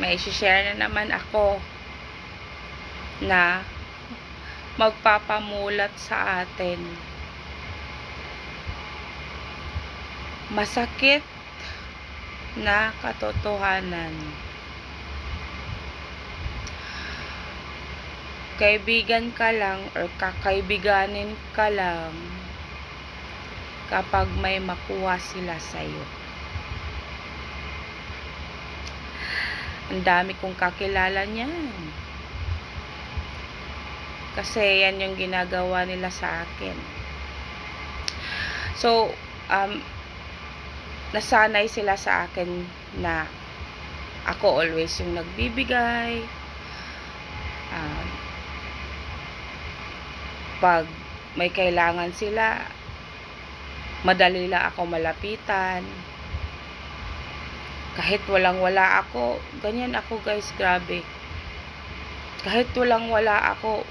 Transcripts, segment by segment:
may share na naman ako na magpapamulat sa atin. Masakit na katotohanan. Kaibigan ka lang or kakaibiganin ka lang kapag may makuha sila sa'yo. Ang dami kong kakilala niyan. Kasi yan yung ginagawa nila sa akin. So, nasanay sila sa akin na ako always yung nagbibigay. Pag may kailangan sila, madali lang ako malapitan. Kahit walang-wala ako, ganyan ako guys, grabe. Kahit walang-wala ako,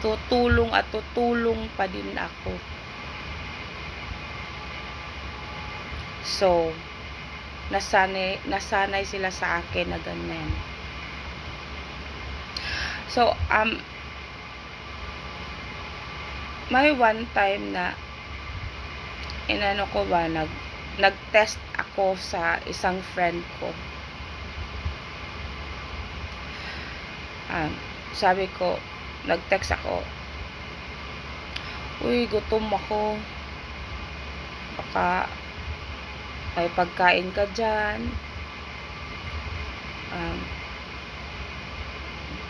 tutulong at tutulong pa din ako. So, nasanay sila sa akin na ganyan. So, may one time na nag-test ako sa isang friend ko. Sabi ko, nag-text ako, uy, gutom ako, baka may pagkain ka dyan,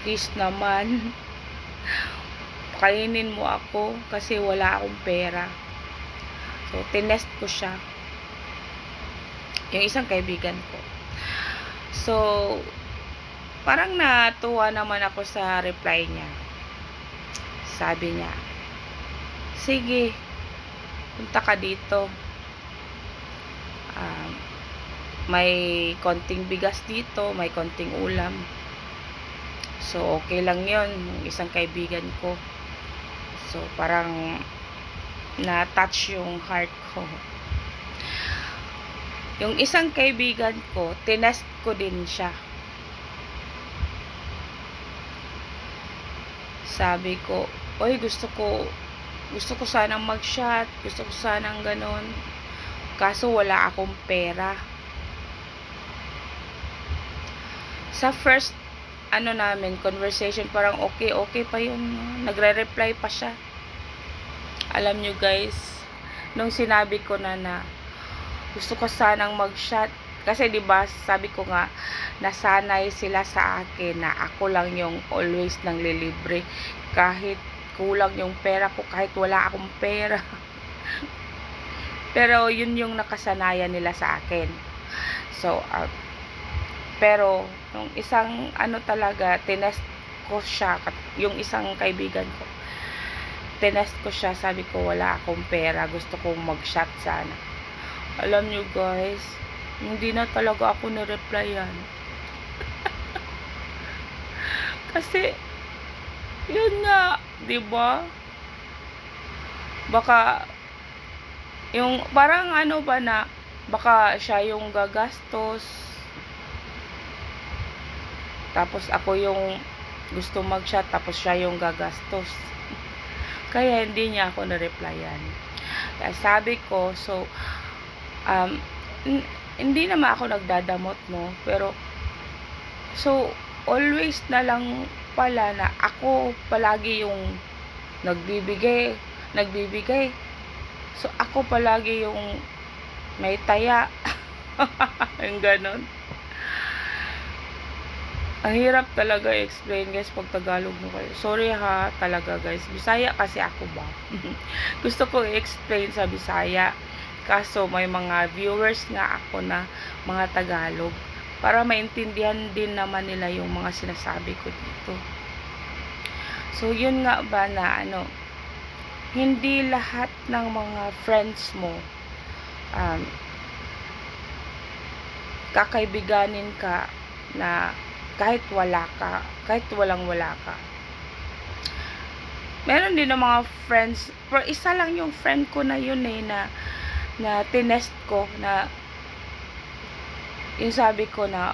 please naman kainin mo ako kasi wala akong pera. So, tinest ko siya, yung isang kaibigan ko. So, parang natuwa naman ako sa reply niya. Sabi niya, sige, punta ka dito. May konting bigas dito, may konting ulam. So, okay lang yun, yung isang kaibigan ko. So, parang na-touch yung heart ko. Yung isang kaibigan ko, tinest ko din siya. Sabi ko, oy, gusto ko sanang mag-shot, gusto ko sanang ganon. Kaso wala akong pera. Sa first conversation, parang okay pa yun. Nagre-reply pa siya. Alam nyo guys, nung sinabi ko na gusto ko sanang mag-shot, kasi diba, sabi ko nga, nasanay sila sa akin na ako lang yung always nang lilibre. Kahit kulang yung pera ko, kahit wala akong pera. Pero yun yung nakasanayan nila sa akin. So, pero yung isang talaga, tinest ko siya, yung isang kaibigan ko, tinest ko siya, sabi ko wala akong pera, gusto kong mag-shot sana. Alam nyo guys, hindi na talaga ako na-replyan. Kasi yun nga, 'di ba? Baka yung parang baka siya yung gagastos, tapos ako yung gusto mag-shot, tapos siya yung gagastos. Kaya hindi niya ako na-replyan. Kaya sabi ko, so hindi naman ako nagdadamot, no? Pero so always na lang pala na ako palagi yung nagbibigay. So ako palagi yung may taya. Yung ganon. Ang hirap talaga i-explain guys pag Tagalog mo kayo. Sorry ha, talaga guys. Bisaya kasi ako ba? Gusto ko i-explain sa Bisaya. Kaso may mga viewers nga ako na mga Tagalog. Para maintindihan din naman nila yung mga sinasabi ko dito. So yun nga ba na hindi lahat ng mga friends mo kakaibiganin ka na kahit walang-wala ka. Meron din ng mga friends, pero isa lang yung friend ko na yun na tinest ko, na yung sabi ko na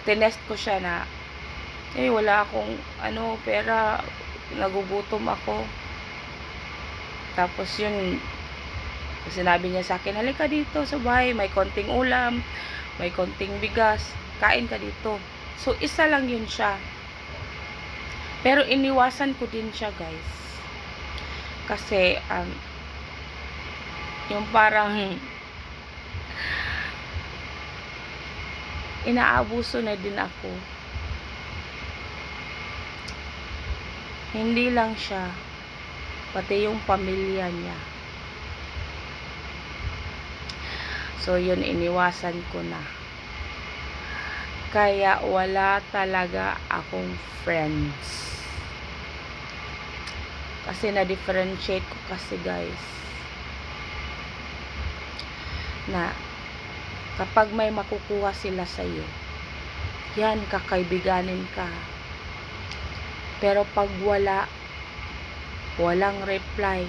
tinest ko siya na, wala akong, pera, nagugutom ako. Tapos yun, sinabi niya sa akin, halika dito sa bahay, may konting ulam, may konting bigas, kain ka dito. So, isa lang yun siya. Pero iniwasan ko din siya, guys. Kasi, yung parang, inaabuso na din ako. Hindi lang siya, pati yung pamilya niya. So, yun, iniwasan ko na. Kaya, wala talaga akong friends. Kasi, na-differentiate ko kasi, guys, na, kapag may makukuha sila sa'yo, yan, kakaibiganin ka. Pero, pag walang reply,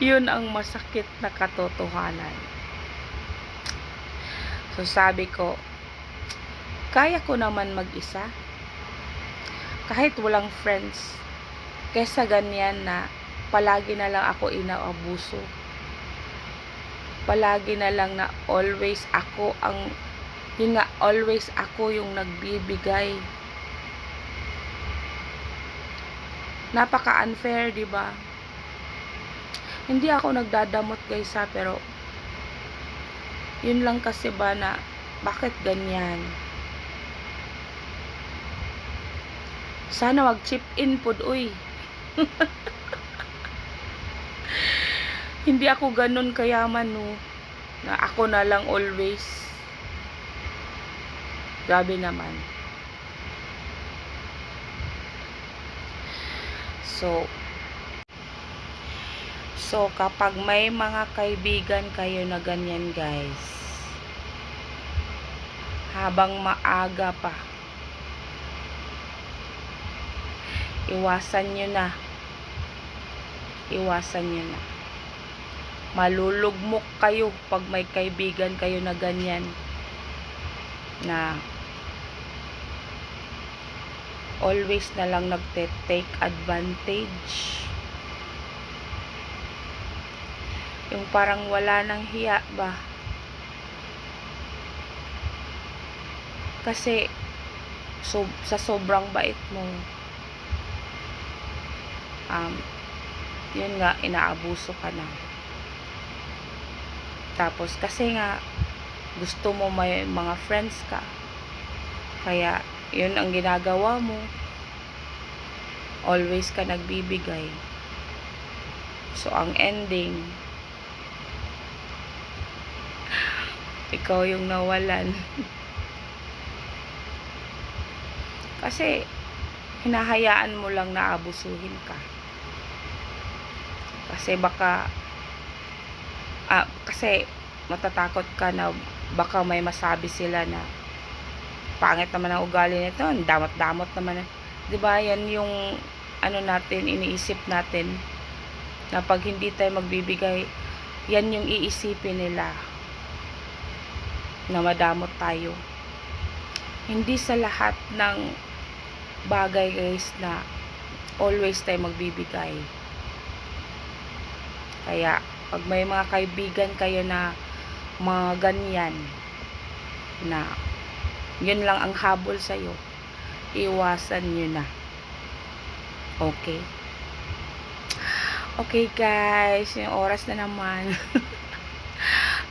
yun ang masakit na katotohanan. So, sabi ko, kaya ko naman mag-isa. Kahit walang friends. Kesa ganyan na palagi na lang ako inaabuso. Palagi na lang na always ako always ako yung nagbibigay. Napaka-unfair, di ba? Hindi ako nagdadamot, guys, pero yun lang kasi ba na bakit ganyan? Sana wag chip in pod, uy. Hindi ako ganun kayaman, no, na ako na lang always. Grabe naman. So, kapag may mga kaibigan kayo na ganyan, guys, habang maaga pa, iwasan nyo na. Iwasan nyo na. Malulugmok kayo pag may kaibigan kayo na ganyan, na always na lang nagte-take advantage. Yung parang wala nang hiya ba. Kasi sa sobrang bait mo, yun nga, inaabuso ka na. Tapos kasi nga gusto mo may mga friends ka, kaya yun ang ginagawa mo, always ka nagbibigay. So ang ending, ikaw yung nawalan. Kasi hinahayaan mo lang na abusuhin ka. Kasi kasi matatakot ka na baka may masabi sila na pangit naman ang ugali nito, damot-damot naman. 'Di ba? Yan yung natin, iniisip natin, na pag hindi tayo magbibigay, yan yung iisipin nila, na madamot tayo. Hindi sa lahat ng bagay, guys, na always tayo magbibigay. Kaya pag may mga kaibigan kayo na mga ganyan, na yun lang ang habol sa'yo, iwasan nyo na. Okay? Okay, guys, yung oras na naman.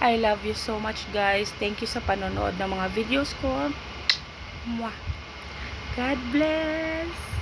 I love you so much, guys. Thank you sa panonood ng mga videos ko. Mwah. God bless.